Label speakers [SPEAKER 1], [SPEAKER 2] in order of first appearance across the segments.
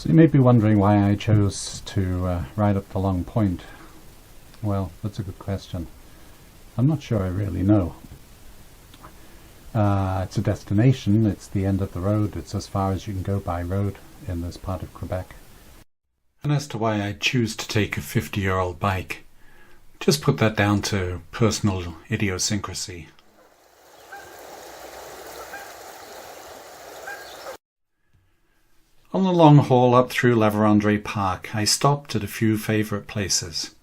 [SPEAKER 1] So you may be wondering why I chose to ride up the Long Point. Well, that's a good question. I'm not sure I really know. It's a destination, it's the end of the road, it's as far as you can go by road in this part of Quebec. And as to why I choose to take a 50-year-old bike, just put that down to personal idiosyncrasy. On the long haul up through Labrador Park, I stopped at a few favourite places.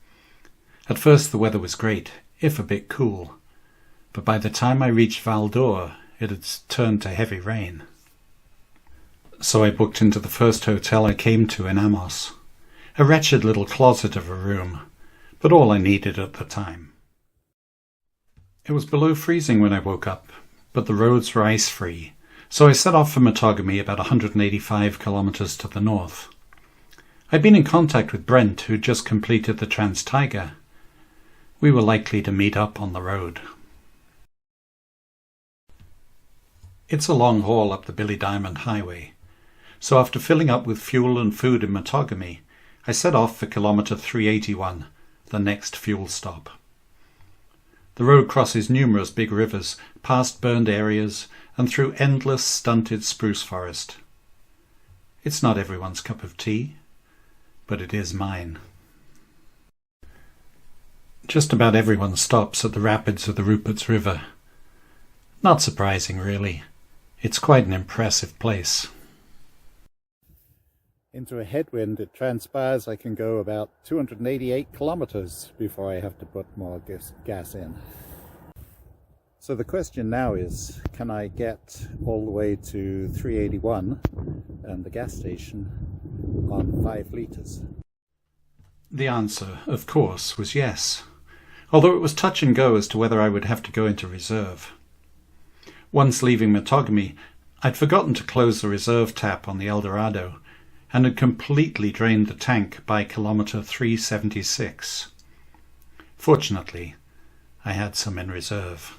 [SPEAKER 1] At first the weather was great, if a bit cool, but by the time I reached Val d'Or, it had turned to heavy rain. So I booked into the first hotel I came to in Amos, a wretched little closet of a room, but all I needed at the time. It was below freezing when I woke up, but the roads were ice-free, so I set off for Matagami, about 185 kilometres to the north. I'd been in contact with Brent, who'd just completed the Trans-Taiga. We were likely to meet up on the road. It's a long haul up the Billy Diamond Highway, so after filling up with fuel and food in Matagami, I set off for kilometre 381, the next fuel stop. The road crosses numerous big rivers, past burned areas, and through endless stunted spruce forest. It's not everyone's cup of tea, but it is mine. Just about everyone stops at the rapids of the Rupert's River. Not surprising, really. It's quite an impressive place.
[SPEAKER 2] Into a headwind, it transpires I can go about 288 kilometers before I have to put more gas in. So the question now is, can I get all the way to 381 and the gas station on 5 litres?
[SPEAKER 1] The answer, of course, was yes, although it was touch and go as to whether I would have to go into reserve. Once leaving Matagami, I'd forgotten to close the reserve tap on the Eldorado and had completely drained the tank by kilometre 376. Fortunately, I had some in reserve.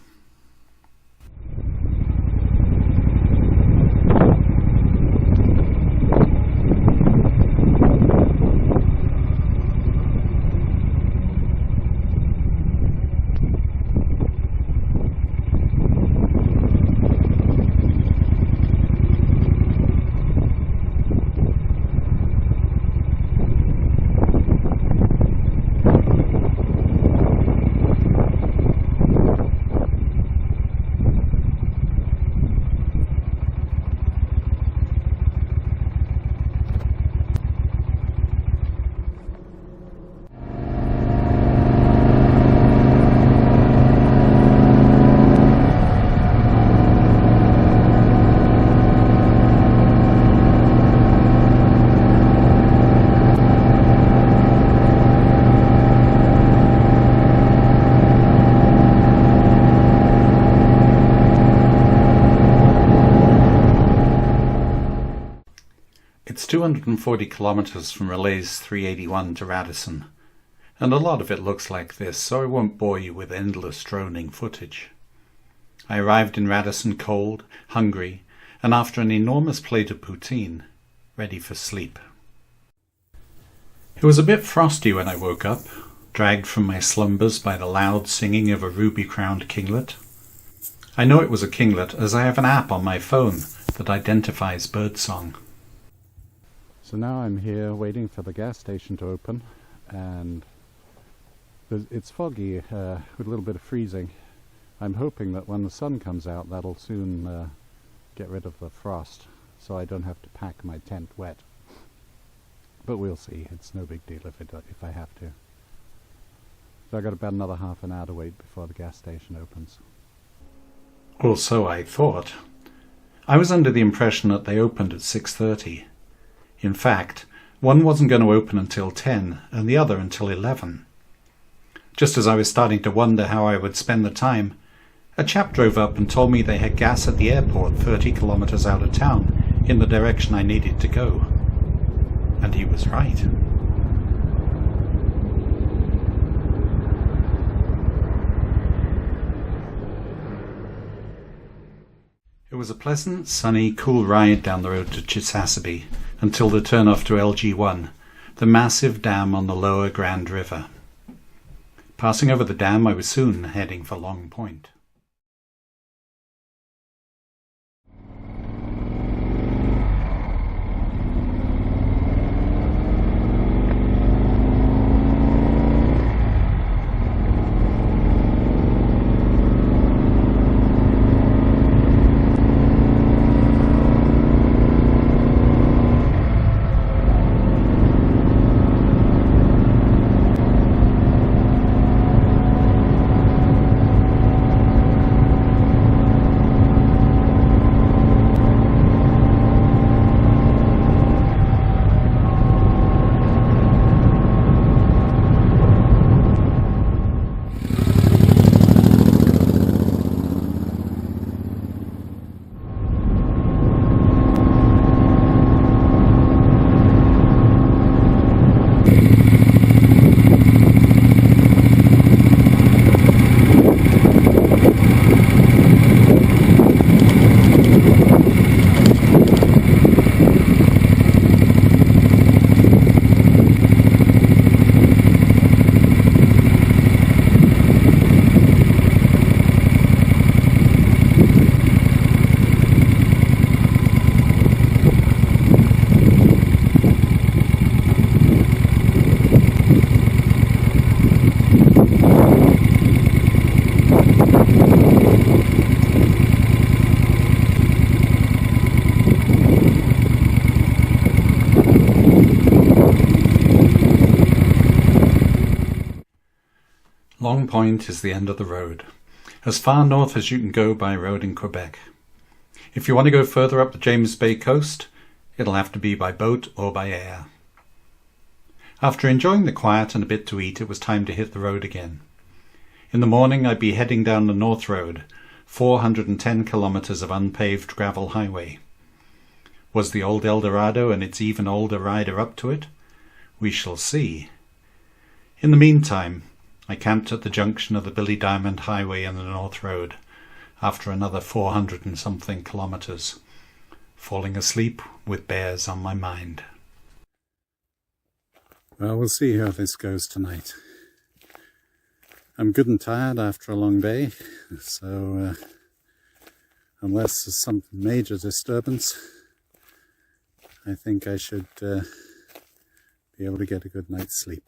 [SPEAKER 1] It's 240 kilometres from Relais 381 to Radisson, and a lot of it looks like this, so I won't bore you with endless droning footage. I arrived in Radisson cold, hungry, and after an enormous plate of poutine, ready for sleep. It was a bit frosty when I woke up, dragged from my slumbers by the loud singing of a ruby-crowned kinglet. I know it was a kinglet as I have an app on my phone that identifies birdsong.
[SPEAKER 2] So now I'm here waiting for the gas station to open, and it's foggy with a little bit of freezing. I'm hoping that when the sun comes out that'll soon get rid of the frost, so I don't have to pack my tent wet. But we'll see, it's no big deal if I have to. So I've got about another half an hour to wait before the gas station opens.
[SPEAKER 1] Or so I thought. I was under the impression that they opened at 6:30. In fact, one wasn't going to open until 10 and the other until 11. Just as I was starting to wonder how I would spend the time, a chap drove up and told me they had gas at the airport 30 kilometres out of town in the direction I needed to go. And he was right. It was a pleasant, sunny, cool ride down the road to Chisasibi, until the turn-off to LG1, the massive dam on the lower Grand River. Passing over the dam, I was soon heading for Long Point. Long Point is the end of the road, as far north as you can go by road in Quebec. If you want to go further up the James Bay coast, it'll have to be by boat or by air. After enjoying the quiet and a bit to eat, it was time to hit the road again. In the morning I'd be heading down the North Road, 410 kilometres of unpaved gravel highway. Was the old Eldorado and its even older rider up to it? We shall see. In the meantime, I camped at the junction of the Billy Diamond Highway and the North Road, after another 400 and something kilometres, falling asleep with bears on my mind.
[SPEAKER 2] Well, we'll see how this goes tonight. I'm good and tired after a long day, so unless there's some major disturbance, I think I should be able to get a good night's sleep.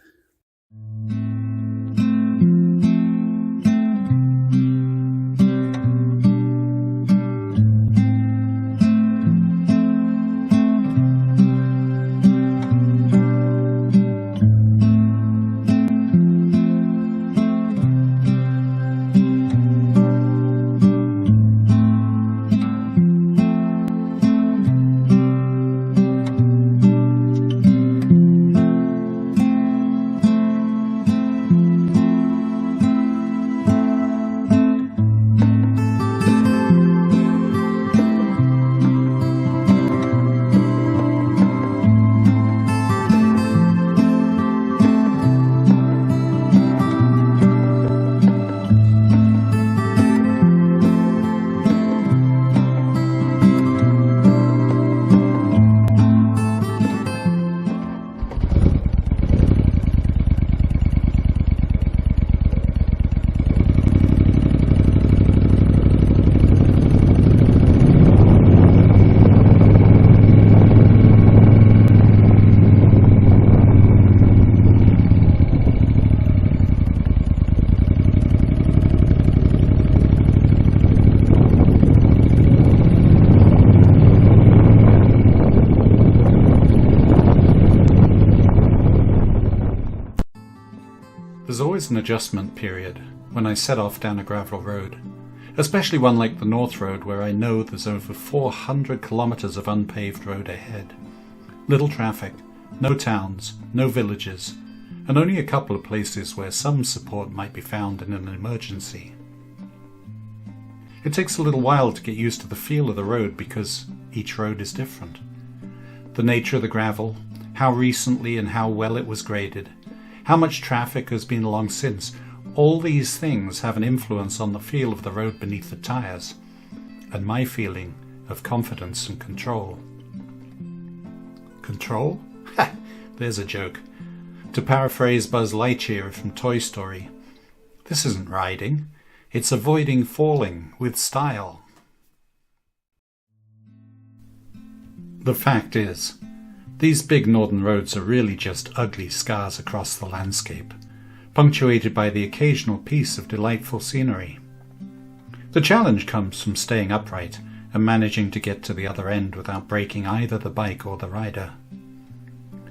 [SPEAKER 1] There's always an adjustment period when I set off down a gravel road, especially one like the North Road where I know there's over 400 kilometres of unpaved road ahead. Little traffic, no towns, no villages, and only a couple of places where some support might be found in an emergency. It takes a little while to get used to the feel of the road because each road is different. The nature of the gravel, how recently and how well it was graded, how much traffic has been along since, all these things have an influence on the feel of the road beneath the tyres, and my feeling of confidence and control. Control? Ha! There's a joke. To paraphrase Buzz Lightyear from Toy Story, this isn't riding, it's avoiding falling with style. The fact is, these big northern roads are really just ugly scars across the landscape, punctuated by the occasional piece of delightful scenery. The challenge comes from staying upright and managing to get to the other end without breaking either the bike or the rider.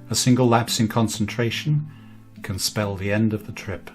[SPEAKER 1] A single lapse in concentration can spell the end of the trip.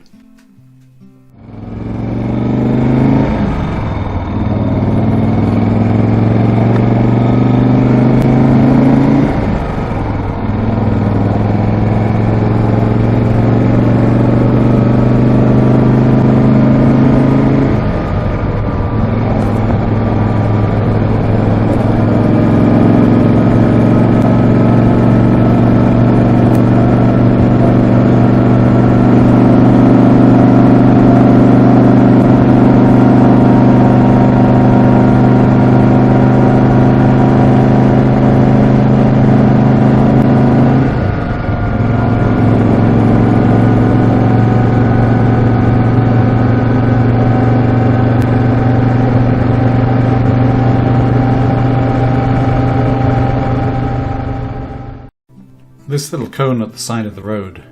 [SPEAKER 1] This little cone at the side of the road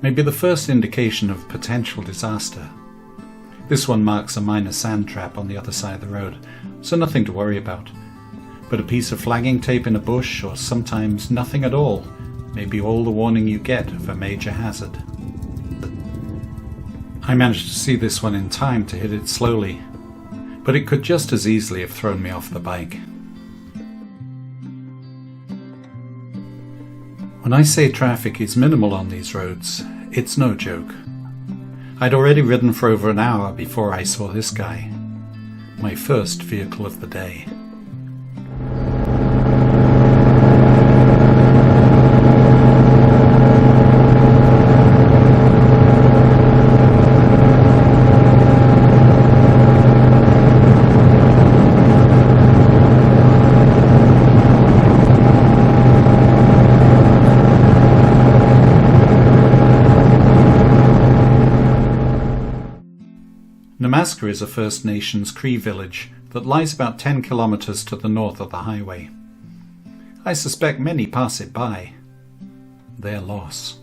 [SPEAKER 1] may be the first indication of potential disaster. This one marks a minor sand trap on the other side of the road, so nothing to worry about. But a piece of flagging tape in a bush, or sometimes nothing at all, may be all the warning you get of a major hazard. I managed to see this one in time to hit it slowly, but it could just as easily have thrown me off the bike. When I say traffic is minimal on these roads, it's no joke. I'd already ridden for over an hour before I saw this guy, my first vehicle of the day. Namaska is a First Nations Cree village that lies about 10 kilometres to the north of the highway. I suspect many pass it by. Their loss.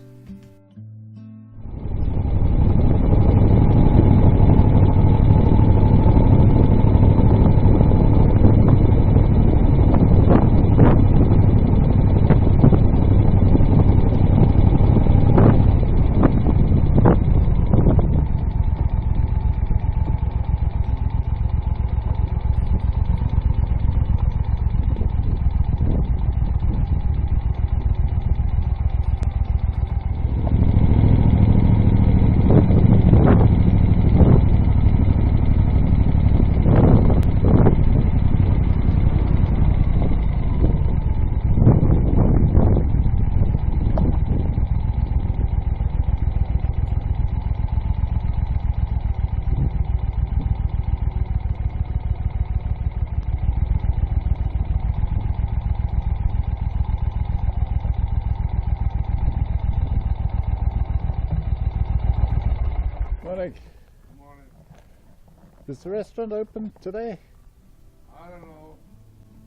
[SPEAKER 2] Manic.
[SPEAKER 3] Good morning.
[SPEAKER 2] Is the restaurant open today?
[SPEAKER 3] I don't know.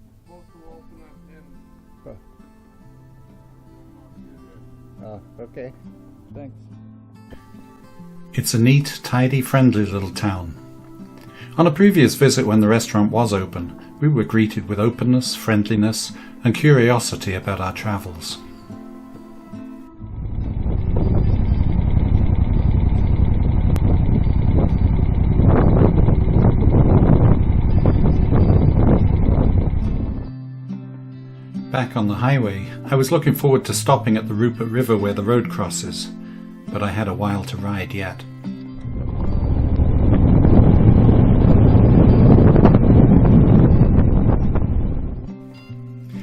[SPEAKER 3] It's supposed to open at 10.
[SPEAKER 2] Oh, okay. Thanks.
[SPEAKER 1] It's a neat, tidy, friendly little town. On a previous visit when the restaurant was open, we were greeted with openness, friendliness, and curiosity about our travels. Back on the highway, I was looking forward to stopping at the Rupert River where the road crosses, but I had a while to ride yet.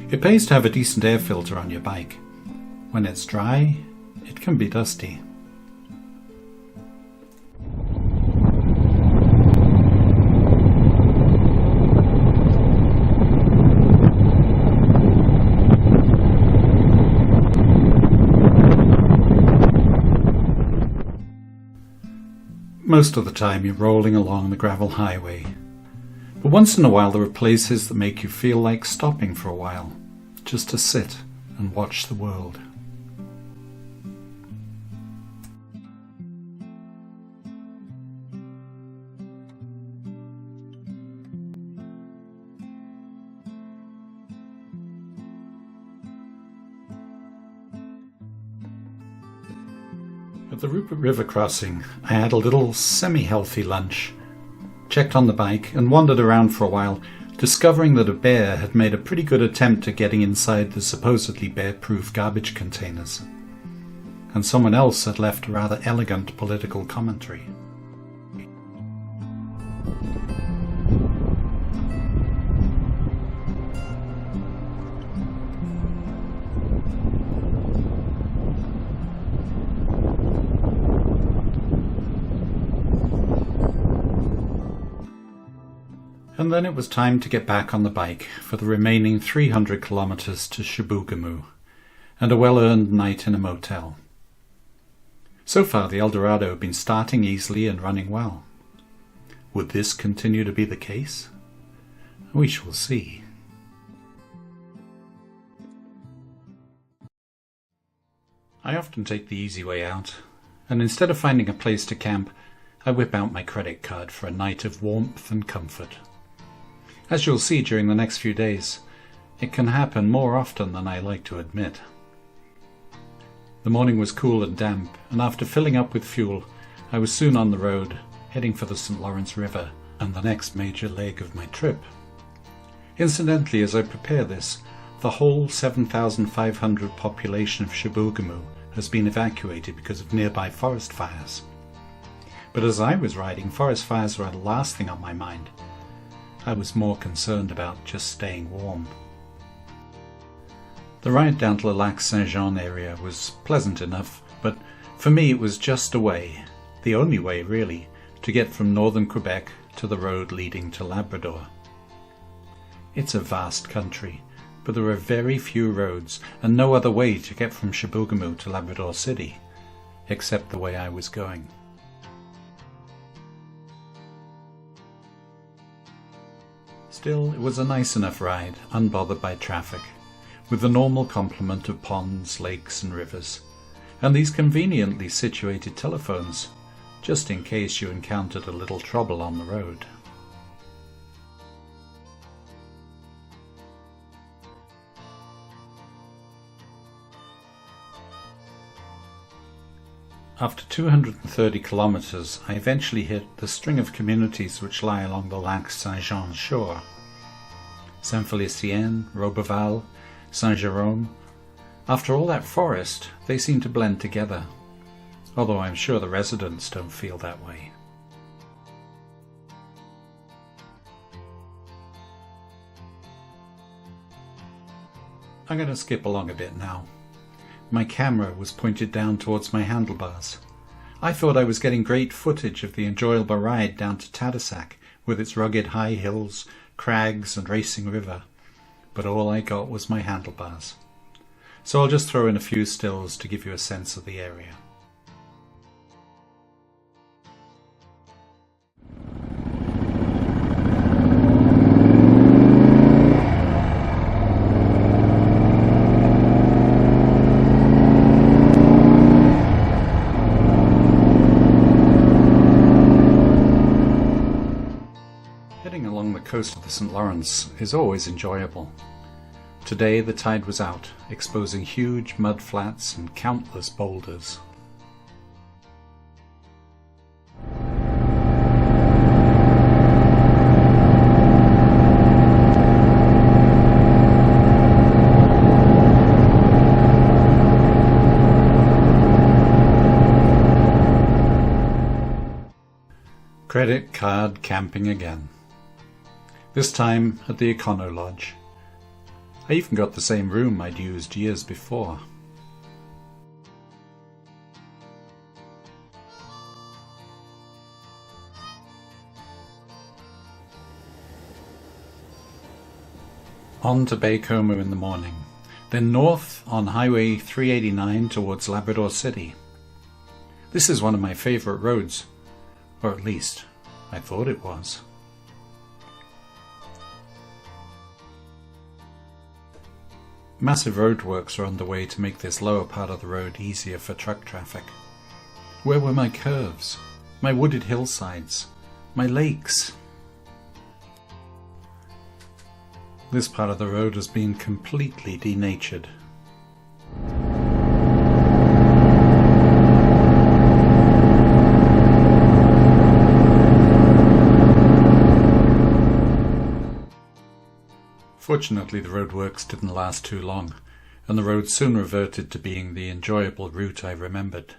[SPEAKER 1] It pays to have a decent air filter on your bike. When it's dry, it can be dusty. Most of the time you're rolling along the gravel highway. But once in a while there are places that make you feel like stopping for a while, just to sit and watch the world. At the Rupert River crossing, I had a little semi-healthy lunch, checked on the bike and wandered around for a while, discovering that a bear had made a pretty good attempt at getting inside the supposedly bear-proof garbage containers, and someone else had left a rather elegant political commentary. And then it was time to get back on the bike for the remaining 300 kilometers to Chibougamau, and a well-earned night in a motel. So far the Eldorado had been starting easily and running well. Would this continue to be the case? We shall see. I often take the easy way out, and instead of finding a place to camp, I whip out my credit card for a night of warmth and comfort. As you'll see during the next few days, it can happen more often than I like to admit. The morning was cool and damp, and after filling up with fuel, I was soon on the road, heading for the St. Lawrence River and the next major leg of my trip. Incidentally, as I prepare this, the whole 7,500 population of Chibougamau has been evacuated because of nearby forest fires. But as I was riding, forest fires were the last thing on my mind. I was more concerned about just staying warm. The ride down to the Lac Saint-Jean area was pleasant enough, but for me it was just a way, the only way really, to get from northern Quebec to the road leading to Labrador. It's a vast country, but there are very few roads and no other way to get from Chibougamau to Labrador City, except the way I was going. Still, it was a nice enough ride, unbothered by traffic, with the normal complement of ponds, lakes and rivers, and these conveniently situated telephones, just in case you encountered a little trouble on the road. After 230 kilometers, I eventually hit the string of communities which lie along the Lac Saint-Jean shore. Saint-Félicien, Roberval, Saint-Jérôme. After all that forest, they seem to blend together, although I'm sure the residents don't feel that way. I'm going to skip along a bit now. My camera was pointed down towards my handlebars. I thought I was getting great footage of the enjoyable ride down to Tadoussac with its rugged high hills, crags and racing river, but all I got was my handlebars. So I'll just throw in a few stills to give you a sense of the area. Coast of the St. Lawrence is always enjoyable. Today the tide was out, exposing huge mud flats and countless boulders. Credit card camping again. This time at the Econo Lodge. I even got the same room I'd used years before. On to Baie-Comeau in the morning, then north on Highway 389 towards Labrador City. This is one of my favourite roads, Or at least, I thought it was. Massive roadworks are underway to make this lower part of the road easier for truck traffic. Where were my curves? My wooded hillsides? My lakes? This part of the road has been completely denatured. Fortunately, the roadworks didn't last too long, and the road soon reverted to being the enjoyable route I remembered.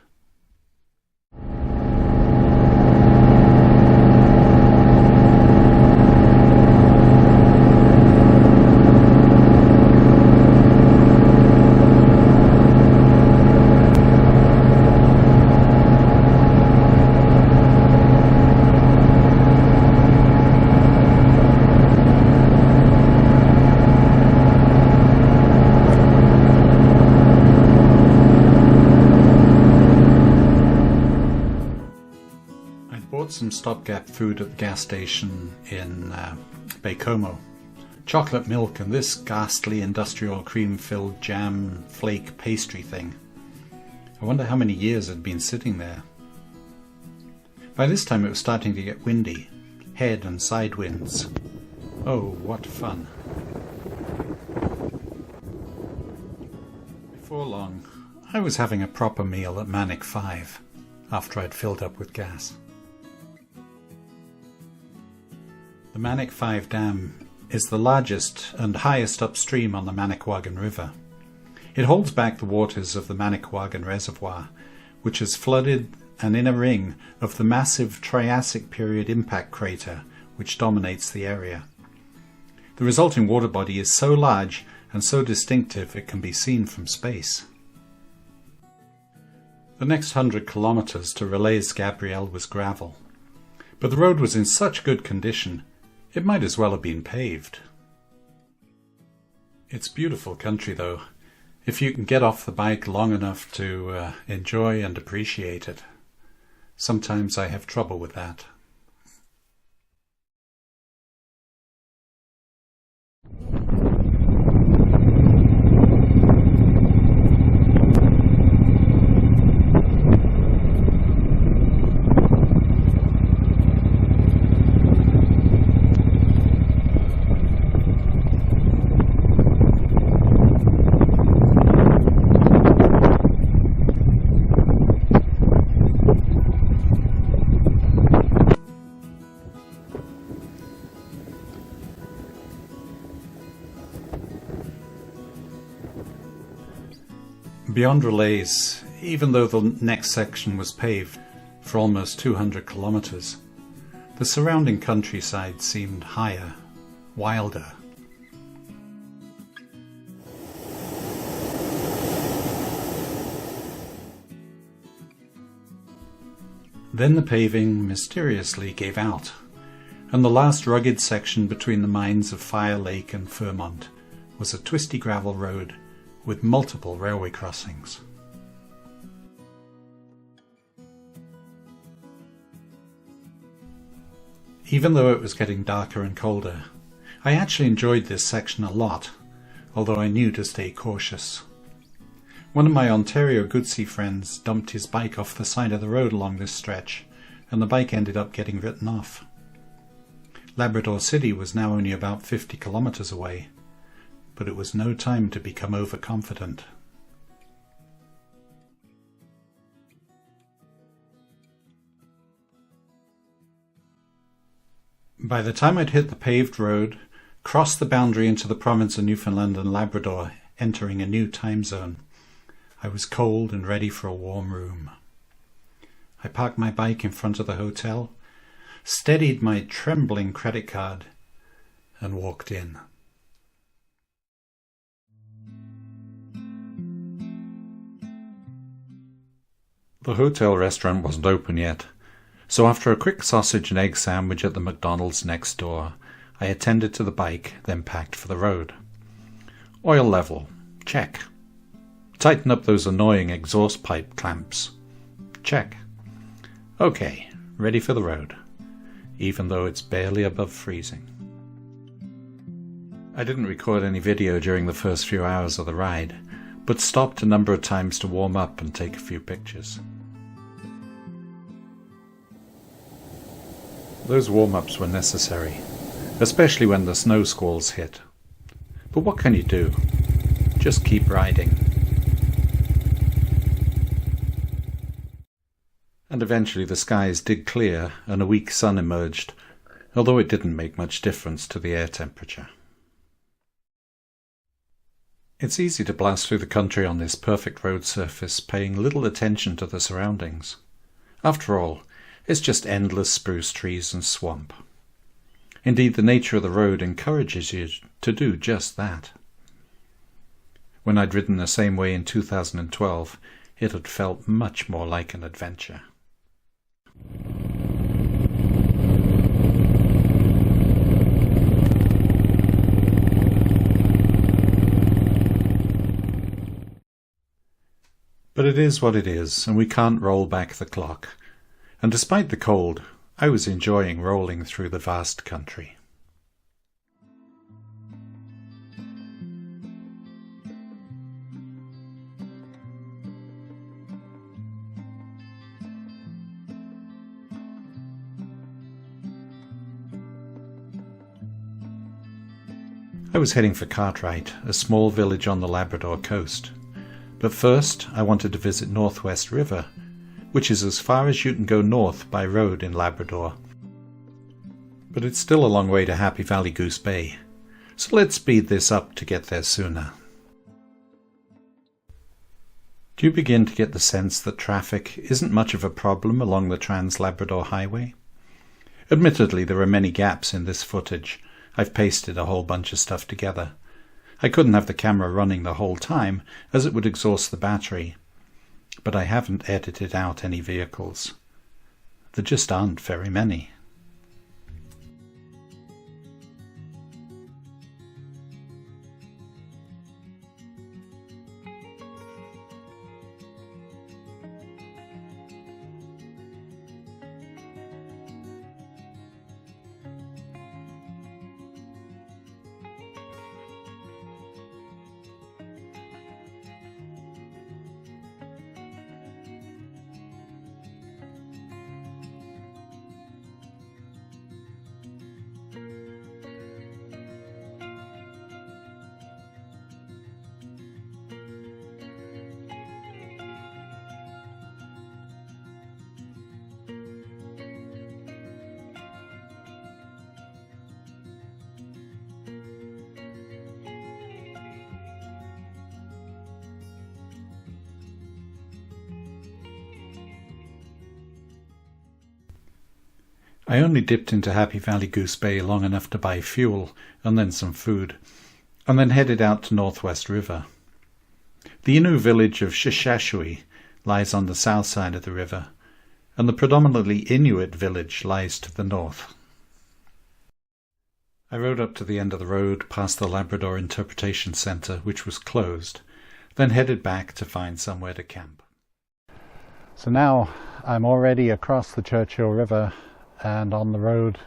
[SPEAKER 1] Some stopgap food at the gas station in Baie-Comeau. Chocolate milk and this ghastly industrial cream-filled jam flake pastry thing. I wonder how many years it had been sitting there. By this time it was starting to get windy, head and side winds. Oh, what fun. Before long, I was having a proper meal at Manic 5, after I'd filled up with gas. The Manic 5 Dam is the largest and highest upstream on the Manicouagan River. It holds back the waters of the Manicouagan Reservoir, which has flooded an inner ring of the massive Triassic period impact crater which dominates the area. The resulting water body is so large and so distinctive it can be seen from space. The next 100 kilometers to Relais-Gabriel was gravel, but the road was in such good condition it might as well have been paved. It's beautiful country though, if you can get off the bike long enough to enjoy and appreciate it. Sometimes I have trouble with that. Beyond Relais, even though the next section was paved for almost 200 kilometers, the surrounding countryside seemed higher, wilder. Then the paving mysteriously gave out, and the last rugged section between the mines of Fire Lake and Fairmont was a twisty gravel road with multiple railway crossings. Even though it was getting darker and colder, I actually enjoyed this section a lot, although I knew to stay cautious. One of my Ontario Guzzi friends dumped his bike off the side of the road along this stretch, and the bike ended up getting written off. Labrador City was now only about 50 kilometers away, but it was no time to become overconfident. By the time I'd hit the paved road, crossed the boundary into the province of Newfoundland and Labrador, entering a new time zone, I was cold and ready for a warm room. I parked my bike in front of the hotel, steadied my trembling credit card, and walked in. The hotel restaurant wasn't open yet, so after a quick sausage and egg sandwich at the McDonald's next door, I attended to the bike, then packed for the road. Oil level, check. Tighten up those annoying exhaust pipe clamps, check. Okay, ready for the road, even though it's barely above freezing. I didn't record any video during the first few hours of the ride, but stopped a number of times to warm up and take a few pictures. Those warm-ups were necessary, especially when the snow squalls hit. But what can you do? Just keep riding. And eventually the skies did clear and a weak sun emerged, although it didn't make much difference to the air temperature. It's easy to blast through the country on this perfect road surface, paying little attention to the surroundings. After all, it's just endless spruce trees and swamp. Indeed, the nature of the road encourages you to do just that. When I'd ridden the same way in 2012, it had felt much more like an adventure. But it is what it is, and we can't roll back the clock. And despite the cold, I was enjoying rolling through the vast country. I was heading for Cartwright, a small village on the Labrador coast. But first, I wanted to visit Northwest River, which is as far as you can go north by road in Labrador. But it's still a long way to Happy Valley Goose Bay, so let's speed this up to get there sooner. Do you begin to get the sense that traffic isn't much of a problem along the Trans-Labrador Highway? Admittedly, there are many gaps in this footage. I've pasted a whole bunch of stuff together. I couldn't have the camera running the whole time, as it would exhaust the battery. But I haven't edited out any vehicles. There just aren't very many. I only dipped into Happy Valley Goose Bay long enough to buy fuel and then some food, and then headed out to Northwest River. The Innu village of Shishashui lies on the south side of the river, and the predominantly Inuit village lies to the north. I rode up to the end of the road past the Labrador Interpretation Centre, which was closed, then headed back to find somewhere to camp.
[SPEAKER 2] So now I'm already across the Churchill River and on the road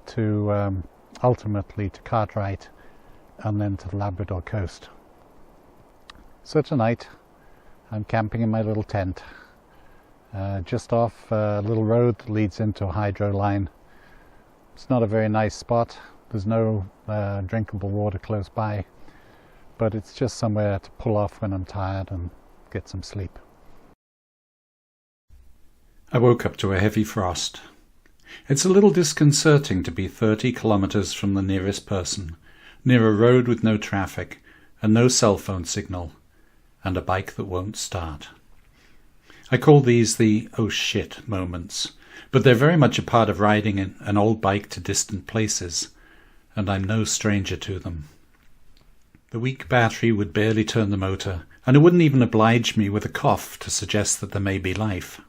[SPEAKER 2] to ultimately to Cartwright and then to the Labrador coast. So tonight I'm camping in my little tent just off a little road that leads into a hydro line. It's not a very nice spot. There's no drinkable water close by, but it's just somewhere to pull off when I'm tired and get some sleep.
[SPEAKER 1] I woke up to a heavy frost. It's a little disconcerting to be 30 kilometres from the nearest person, near a road with no traffic and no cell phone signal, and a bike that won't start. I call these the oh shit moments, but they're very much a part of riding an old bike to distant places, and I'm no stranger to them. The weak battery would barely turn the motor, and it wouldn't even oblige me with a cough to suggest that there may be life.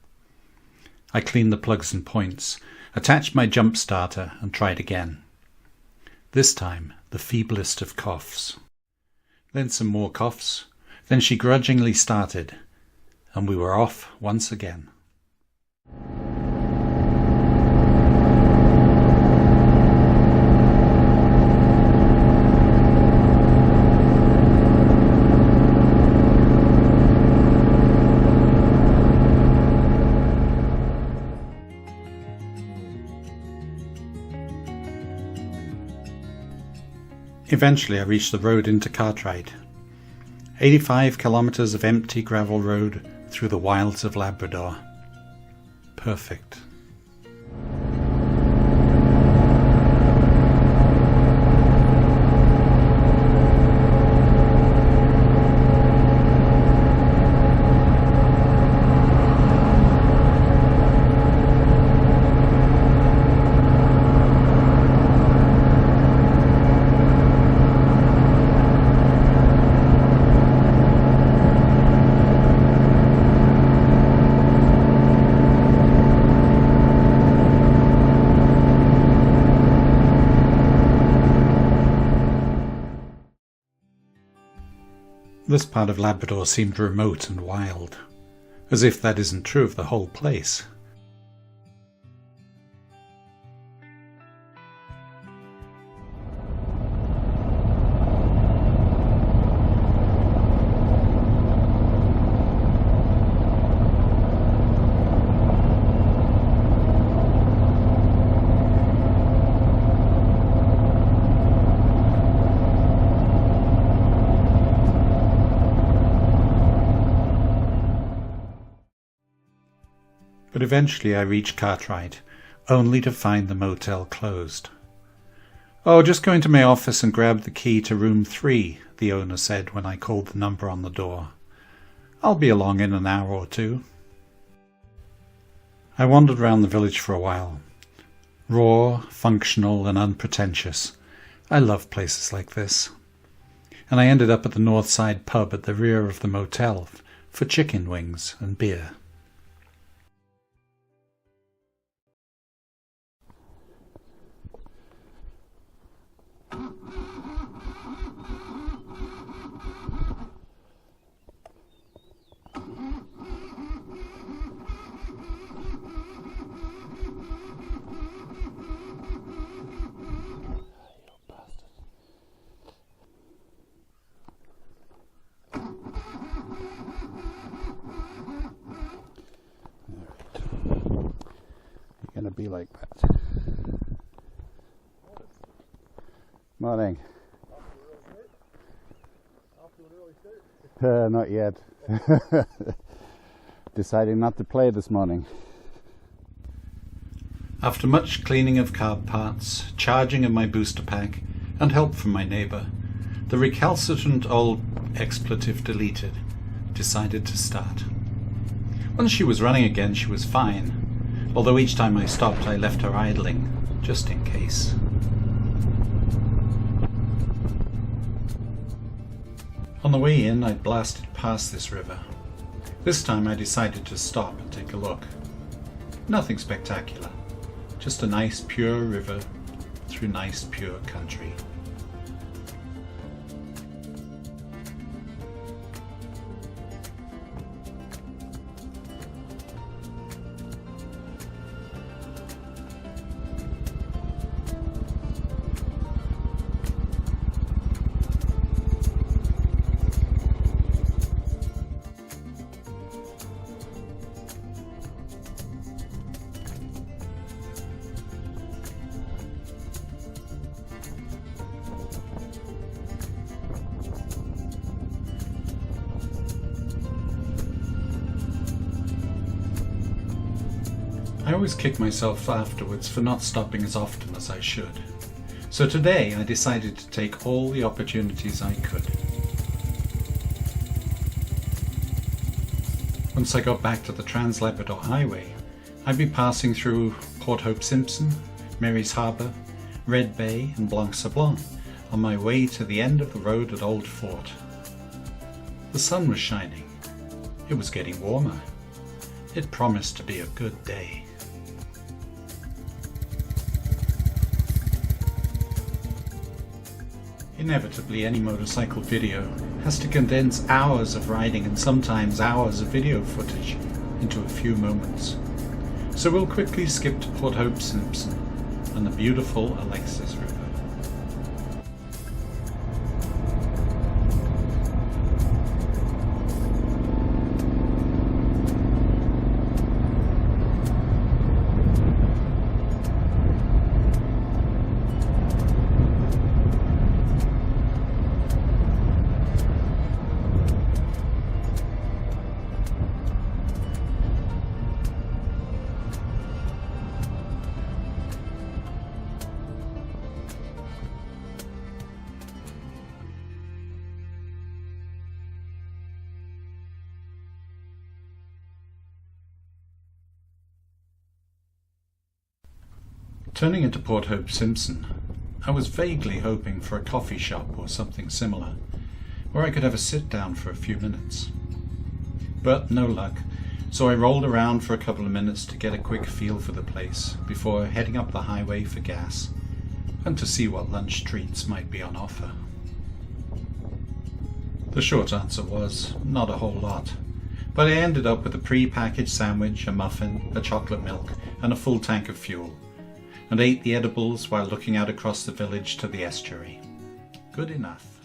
[SPEAKER 1] I cleaned the plugs and points, attached my jump starter and tried again. This time the feeblest of coughs. Then some more coughs. Then she grudgingly started, and we were off once again. Eventually I reached the road into Cartwright. 85 kilometers of empty gravel road through the wilds of Labrador. Perfect. This part of Labrador seemed remote and wild, as if that isn't true of the whole place. But eventually I reached Cartwright, only to find the motel closed. "Oh, just go into my office and grab the key to room 3, the owner said when I called the number on the door. "I'll be along in an hour or two." I wandered round the village for a while. Raw, functional and unpretentious. I love places like this. And I ended up at the north side pub at the rear of the motel for chicken wings and beer.
[SPEAKER 2] Gonna be like that. Morning. Not yet. Deciding not to play this morning.
[SPEAKER 1] After much cleaning of car parts, charging of my booster pack, and help from my neighbour, the recalcitrant old expletive deleted, decided to start. Once she was running again, she was fine. Although each time I stopped, I left her idling, just in case. On the way in, I blasted past this river. This time I decided to stop and take a look. Nothing spectacular, just a nice pure river through nice pure country. I always kick myself afterwards for not stopping as often as I should. So today I decided to take all the opportunities I could. Once I got back to the Trans-Labrador Highway, I'd be passing through Port Hope Simpson, Mary's Harbour, Red Bay and Blanc-Sablon on my way to the end of the road at Old Fort. The sun was shining. It was getting warmer. It promised to be a good day. Inevitably, any motorcycle video has to condense hours of riding and sometimes hours of video footage into a few moments. So we'll quickly skip to Port Hope Simpson and the beautiful Alexis River. Turning into Port Hope Simpson, I was vaguely hoping for a coffee shop or something similar, where I could have a sit down for a few minutes. But no luck, so I rolled around for a couple of minutes to get a quick feel for the place before heading up the highway for gas and to see what lunch treats might be on offer. The short answer was not a whole lot, but I ended up with a pre-packaged sandwich, a muffin, a chocolate milk, and a full tank of fuel, and ate the edibles while looking out across the village to the estuary. Good enough.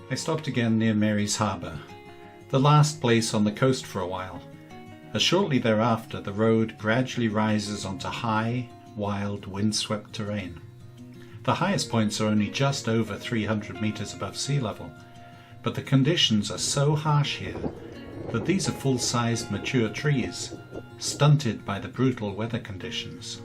[SPEAKER 1] I stopped again near Mary's Harbour, the last place on the coast for a while, as shortly thereafter the road gradually rises onto high, wild, windswept terrain. The highest points are only just over 300 metres above sea level, but the conditions are so harsh here that these are full-sized mature trees, stunted by the brutal weather conditions.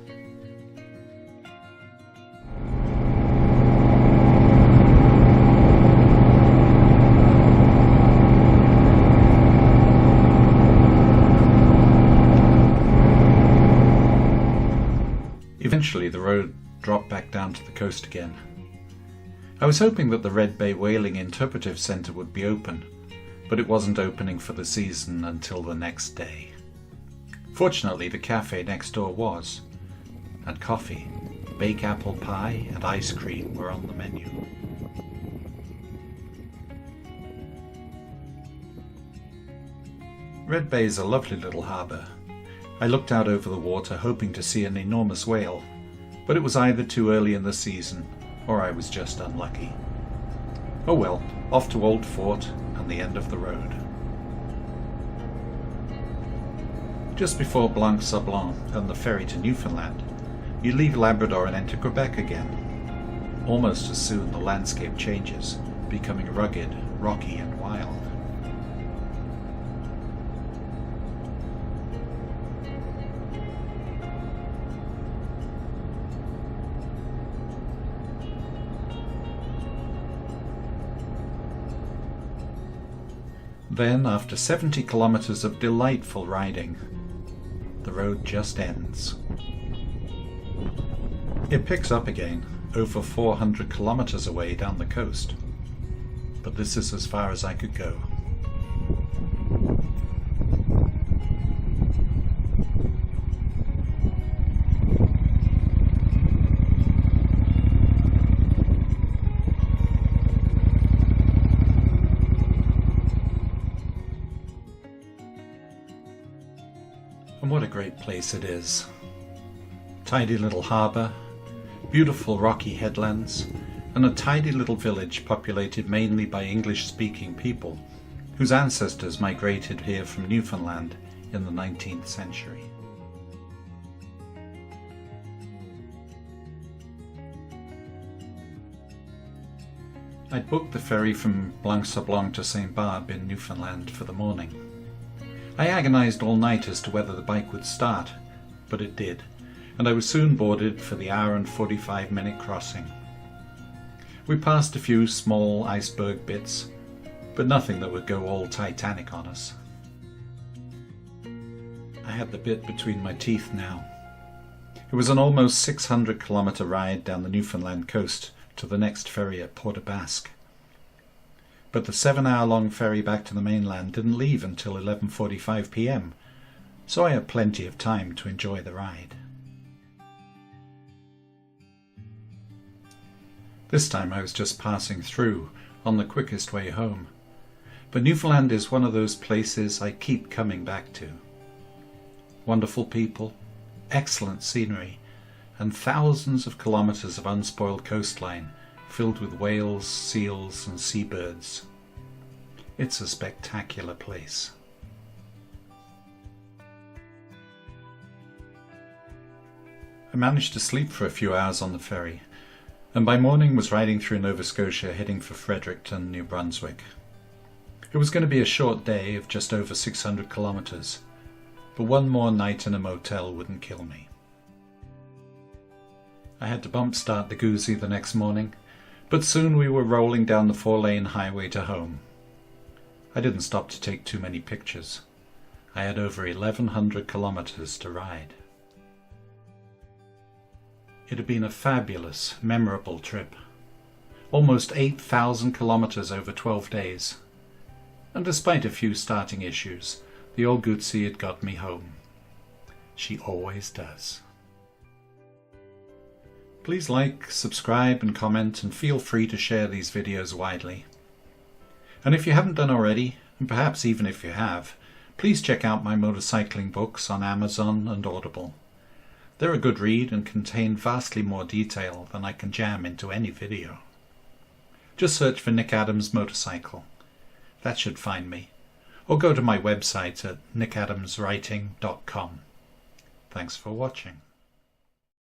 [SPEAKER 1] Eventually the road dropped back down to the coast again. I was hoping that the Red Bay Whaling Interpretive Centre would be open, but it wasn't opening for the season until the next day. Fortunately, the cafe next door was, and coffee, baked apple pie and ice cream were on the menu. Red Bay is a lovely little harbour. I looked out over the water hoping to see an enormous whale, but it was either too early in the season or I was just unlucky. Oh well, off to Old Fort and the end of the road. Just before Blanc-Sablon and the ferry to Newfoundland, you leave Labrador and enter Quebec again. Almost as soon the landscape changes, becoming rugged, rocky and wild. Then, after 70 kilometers of delightful riding, the road just ends. It picks up again, over 400 kilometers away down the coast, but this is as far as I could go. And what a great place it is. Tidy little harbour, beautiful rocky headlands, and a tidy little village populated mainly by English-speaking people whose ancestors migrated here from Newfoundland in the 19th century. I'd booked the ferry from Blanc-Sablon to St. Barbe in Newfoundland for the morning. I agonised all night as to whether the bike would start, but it did, and I was soon boarded for the hour and 45-minute crossing. We passed a few small iceberg bits, but nothing that would go all Titanic on us. I had the bit between my teeth now. It was an almost 600-kilometre ride down the Newfoundland coast to the next ferry at Port aux Basques. But the 7-hour-long ferry back to the mainland didn't leave until 11:45 p.m, so I had plenty of time to enjoy the ride. This time I was just passing through on the quickest way home, but Newfoundland is one of those places I keep coming back to. Wonderful people, excellent scenery, and thousands of kilometres of unspoiled coastline filled with whales, seals and seabirds. It's a spectacular place. I managed to sleep for a few hours on the ferry, and by morning was riding through Nova Scotia heading for Fredericton, New Brunswick. It was going to be a short day of just over 600 kilometres, but one more night in a motel wouldn't kill me. I had to bump start the Guzzi the next morning, but soon we were rolling down the 4-lane highway to home. I didn't stop to take too many pictures. I had over 1,100 kilometers to ride. It had been a fabulous, memorable trip. Almost 8,000 kilometers over 12 days. And despite a few starting issues, the old Guzzi had got me home. She always does. Please like, subscribe and comment, and feel free to share these videos widely. And if you haven't done already, and perhaps even if you have, please check out my motorcycling books on Amazon and Audible. They're a good read and contain vastly more detail than I can jam into any video. Just search for Nick Adams Motorcycle. That should find me. Or go to my website at nickadamswriting.com. Thanks for watching.